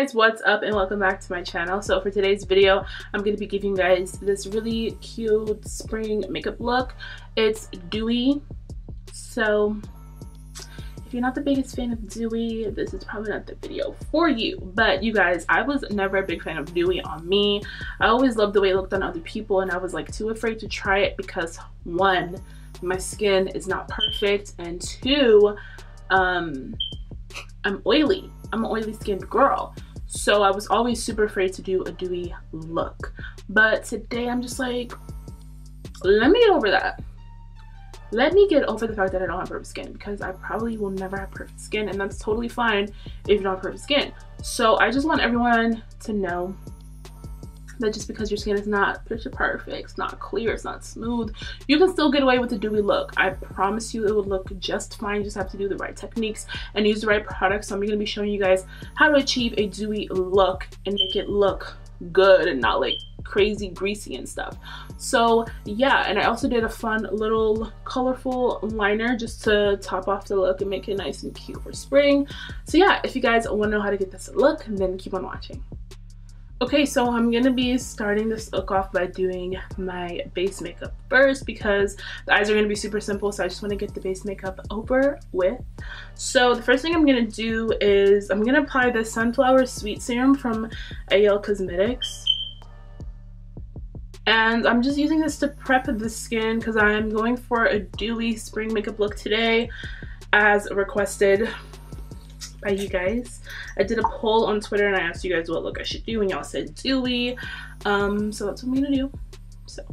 guys, what's up and welcome back to my channel. So for today's video, I'm going to be giving you guys this really cute spring makeup look. It's dewy. So if you're not the biggest fan of dewy, this is probably not the video for you. But you guys, I was never a big fan of dewy on me. I always loved the way it looked on other people, and I was like too afraid to try it because one, my skin is not perfect, and two, I'm oily. I'm an oily skinned girl, so I was always super afraid to do a dewy look. But today I'm just like, let me get over that. Let me get over the fact that I don't have perfect skin, because I probably will never have perfect skin, and that's totally fine if you don't have perfect skin. So I just want everyone to know that just because your skin is not picture perfect, it's not clear, it's not smooth, you can still get away with a dewy look. I promise you it will look just fine. You just have to do the right techniques and use the right products. So I'm going to be showing you guys how to achieve a dewy look and make it look good and not like crazy greasy and stuff. So yeah, and I also did a fun little colorful liner just to top off the look and make it nice and cute for spring. So yeah, if you guys want to know how to get this look, then keep on watching. Okay, so I'm gonna be starting this look off by doing my base makeup first, because the eyes are gonna be super simple, so I just want to get the base makeup over with. So the first thing I'm gonna do is I'm gonna apply the Sunflower Sweet Serum from Cosmetics. And I'm just using this to prep the skin because I'm going for a dewy spring makeup look today, as requested by you guys. I did a poll on Twitter and I asked you guys what look I should do, and y'all said dewy. So that's what I'm gonna do. So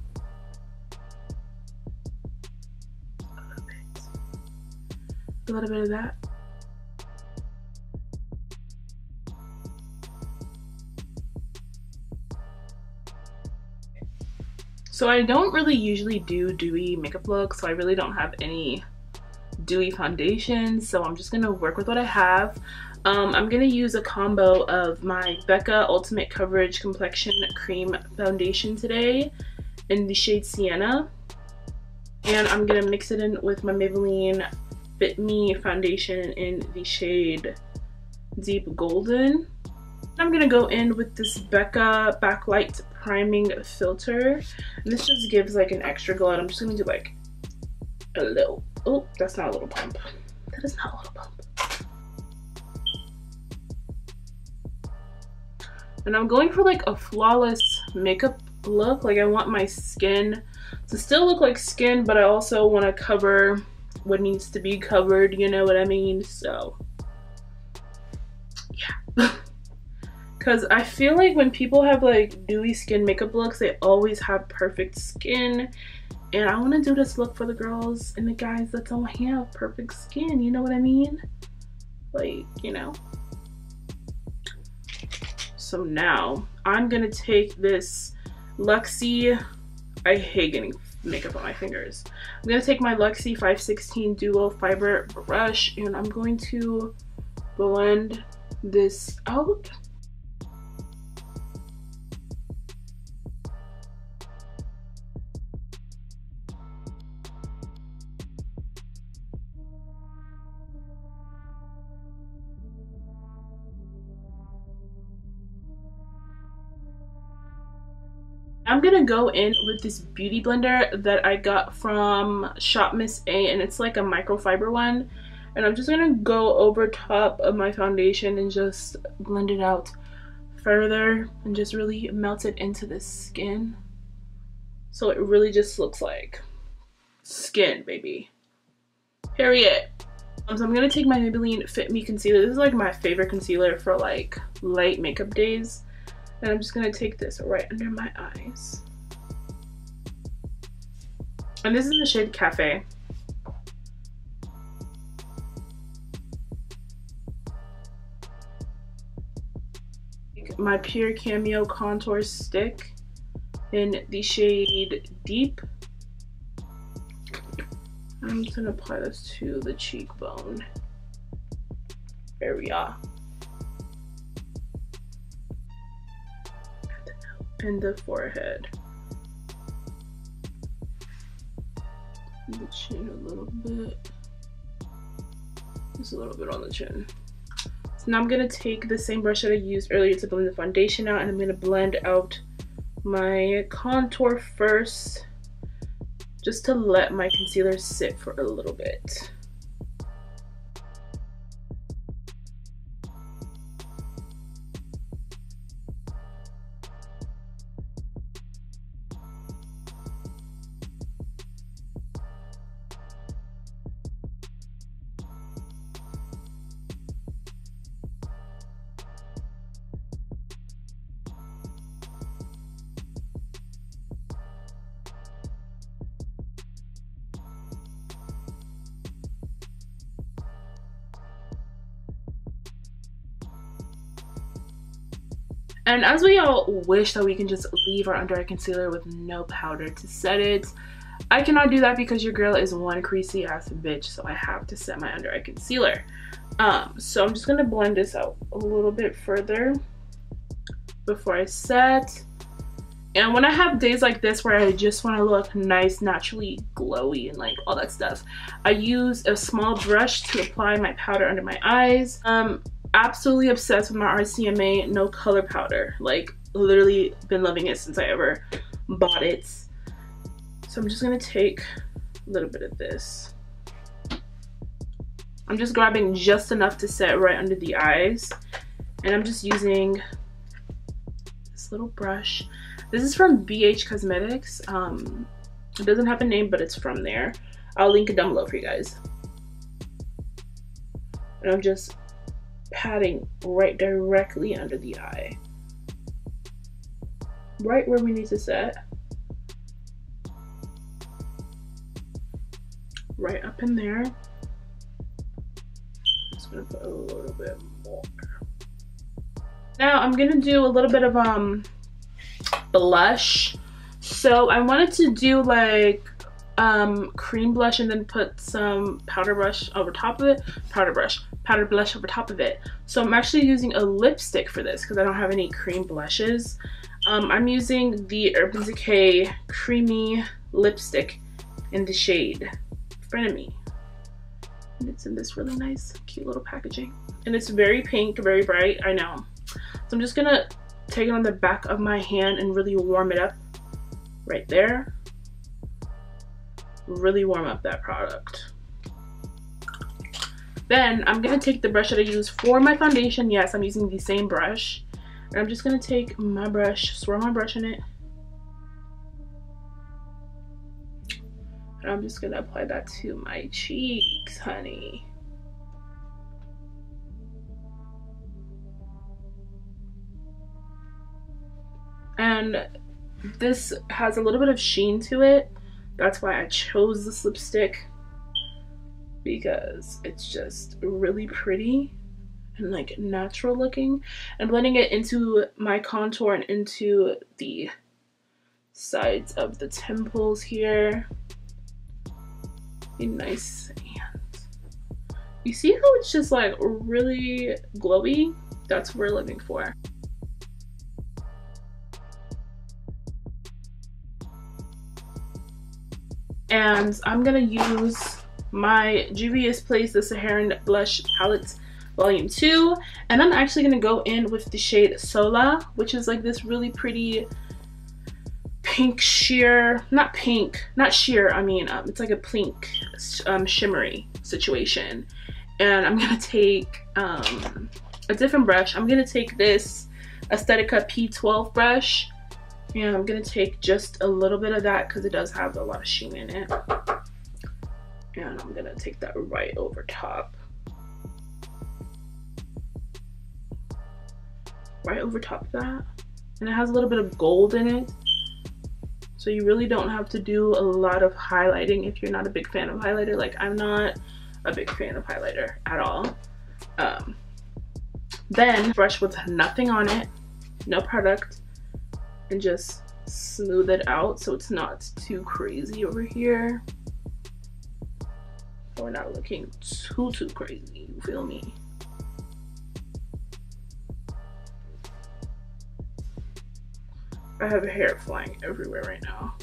a little bit of that. So I don't really usually do dewy makeup looks, so I really don't have any dewy foundation, so I'm just gonna work with what I have. I'm gonna use a combo of my Becca Ultimate Coverage Complexion Cream Foundation today in the shade Sienna, and I'm gonna mix it in with my Maybelline Fit Me foundation in the shade Deep Golden. I'm gonna go in with this Becca Backlight Priming Filter, and this just gives like an extra glow. I'm just gonna do like a little, oh, that's not a little pump. That is not a little pump. And I'm going for like a flawless makeup look. Like I want my skin to still look like skin, but I also want to cover what needs to be covered, you know what I mean? So yeah. Because I feel like when people have like dewy skin makeup looks, they always have perfect skin. And I want to do this look for the girls and the guys that don't have perfect skin, you know what I mean? Like, you know. So now I'm gonna take this Luxie, I hate getting makeup on my fingers. I'm gonna take my Luxie 516 Duo Fiber brush, and I'm going to blend this out. I'm gonna go in with this beauty blender that I got from Shop Miss A, and it's like a microfiber one, and I'm just gonna go over top of my foundation and just blend it out further and just really melt it into the skin, so it really just looks like skin, baby, period. So I'm gonna take my Maybelline Fit Me concealer. This is like my favorite concealer for like light makeup days. And I'm just gonna take this right under my eyes. And this is the shade Cafe. My Pure Cameo Contour Stick in the shade Deep. I'm just gonna apply this to the cheekbone area and the forehead, the chin a little bit, just a little bit on the chin. So now I'm going to take the same brush that I used earlier to blend the foundation out, and I'm going to blend out my contour first, just to let my concealer sit for a little bit. And as we all wish that we can just leave our under eye concealer with no powder to set it, I cannot do that because your girl is one creasy ass bitch, so I have to set my under eye concealer. So I'm just gonna blend this out a little bit further before I set. And when I have days like this where I just want to look nice, naturally glowy, and like all that stuff, I use a small brush to apply my powder under my eyes. Absolutely obsessed with my RCMA no color powder. Like, literally been loving it since I ever bought it. So I'm just gonna take a little bit of this. I'm just grabbing just enough to set right under the eyes, and I'm just using this little brush. This is from BH Cosmetics. It doesn't have a name, but it's from there. I'll link it down below for you guys. And I'm just patting right directly under the eye, right where we need to set, right up in there. Just gonna put a little bit more. Now I'm gonna do a little bit of blush. So I wanted to do like cream blush and then put some powder blush over top of it. Powder blush over top of it. So I'm actually using a lipstick for this because I don't have any cream blushes. I'm using the Urban Decay creamy lipstick in the shade Frenemy, and it's in this really nice cute little packaging, and it's very pink, very bright, I know. So I'm just gonna take it on the back of my hand and really warm it up right there. Really warm up that product. Then I'm gonna take the brush that I use for my foundation. Yes, I'm using the same brush, and I'm just gonna take my brush, swirl my brush in it, and I'm just gonna apply that to my cheeks, honey. And this has a little bit of sheen to it. That's why I chose this lipstick, because it's just really pretty and like natural looking, and blending it into my contour and into the sides of the temples here. Be nice, and you see how it's just like really glowy? That's what we're living for. And I'm gonna use my Juvia's Place the Saharan Blush Palette Volume 2, and I'm actually gonna go in with the shade Sola, which is like this really pretty pink sheer, not sheer, I mean it's like a pink shimmery situation. And I'm gonna take a different brush. I'm gonna take this Aesthetica P12 brush, and I'm gonna take just a little bit of that because it does have a lot of sheen in it. And I'm gonna take that right over top. Right over top of that. And it has a little bit of gold in it. So you really don't have to do a lot of highlighting if you're not a big fan of highlighter. Like, I'm not a big fan of highlighter at all. Then brush with nothing on it, no product, and just smooth it out so it's not too crazy over here. We're not looking too crazy, you feel me? I have hair flying everywhere right now.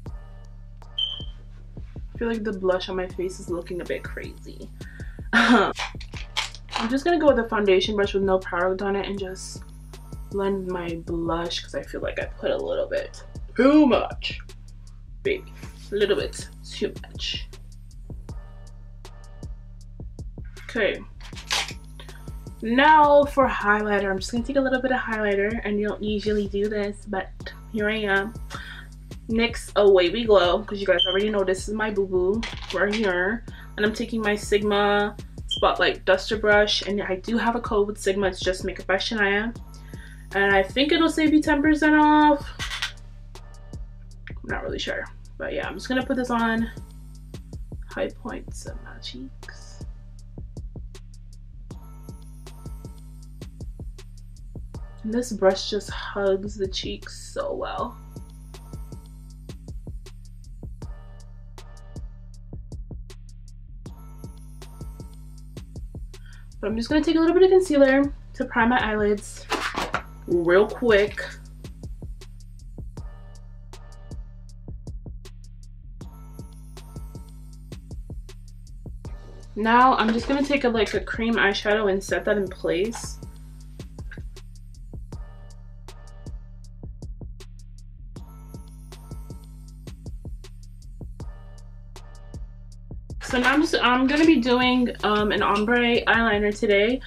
I feel like the blush on my face is looking a bit crazy. I'm just gonna go with a foundation brush with no product on it and just blend my blush because I feel like I put a little bit too much, baby, a little bit too much. Okay, now for highlighter. I'm just gonna take a little bit of highlighter, and you don't usually do this, but here I am. NYX A Wavy Glow, because you guys already know this is my boo-boo right here. And I'm taking my Sigma Spotlight Duster Brush, and I do have a code with Sigma. It's just Makeup by Shania. And I think it'll save you 10% off. I'm not really sure. But yeah, I'm just gonna put this on high points of my cheeks. And this brush just hugs the cheeks so well. But I'm just gonna take a little bit of concealer to prime my eyelids real quick. Now I'm just gonna take like a cream eyeshadow and set that in place. So now I'm gonna be doing an ombre eyeliner today.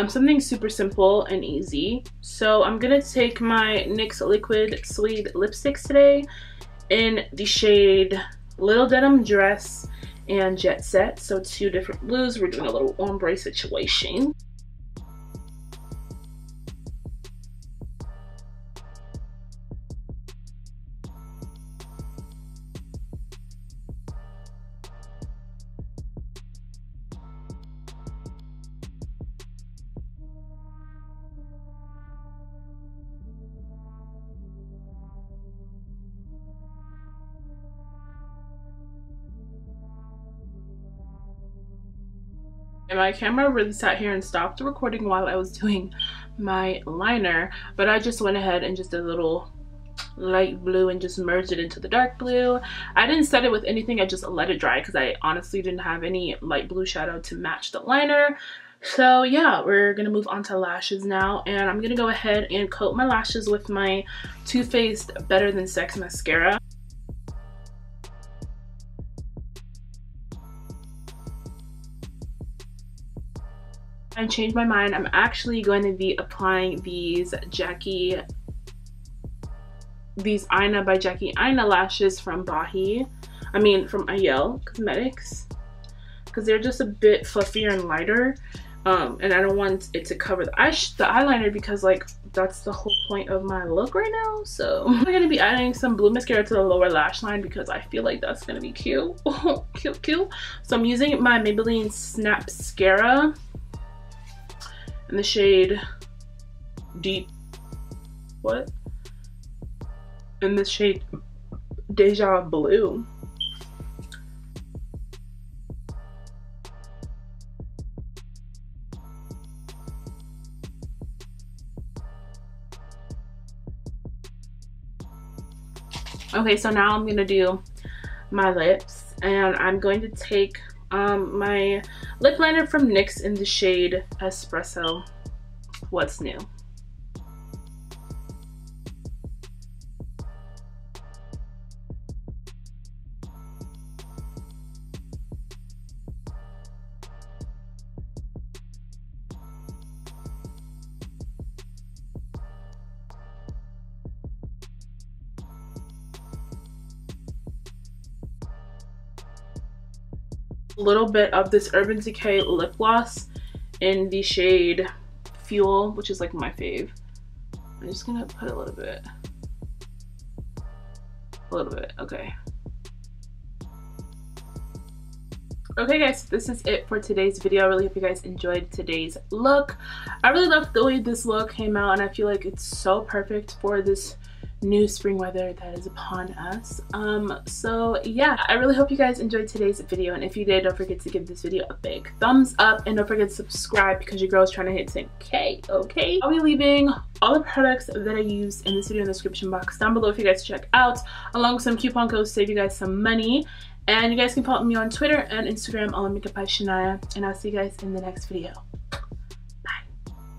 Something super simple and easy. So I'm gonna take my NYX liquid suede lipsticks today in the shade Little Denim Dress and Jet Set. So 2 different blues. We're doing a little ombre situation. And my camera really sat here and stopped recording while I was doing my liner, but I just went ahead and just did a little light blue and just merged it into the dark blue. I didn't set it with anything, I just let it dry because I honestly didn't have any light blue shadow to match the liner. So yeah, we're gonna move on to lashes now, and I'm gonna go ahead and coat my lashes with my Too Faced Better Than Sex mascara. I changed my mind. I'm actually going to be applying these Ina by Jackie Ina lashes from from Ayel Cosmetics, because they're just a bit fluffier and lighter, and I don't want it to cover the eyeliner, because like that's the whole point of my look right now. So I'm gonna be adding some blue mascara to the lower lash line because I feel like that's gonna be cute. cute. So I'm using my Maybelline Snapscara in the shade in the shade Deja Blue. Okay, so now I'm gonna do my lips, and I'm going to take my lip liner from NYX in the shade Espresso. What's New? A little bit of this Urban Decay lip gloss in the shade Fuel, which is like my fave. I'm just gonna put a little bit. Okay. Okay guys, this is it for today's video. I really hope you guys enjoyed today's look. I really love the way this look came out, and I feel like it's so perfect for this new spring weather that is upon us. So yeah, I really hope you guys enjoyed today's video, and if you did, don't forget to give this video a big thumbs up, and don't forget to subscribe because your girl is trying to hit 10K. Okay, I'll be leaving all the products that I use in this video in the description box down below for you guys to check out, along with some coupon codes to save you guys some money. And you guys can follow me on Twitter and Instagram, all Makeupbyshaniah, and I'll see you guys in the next video.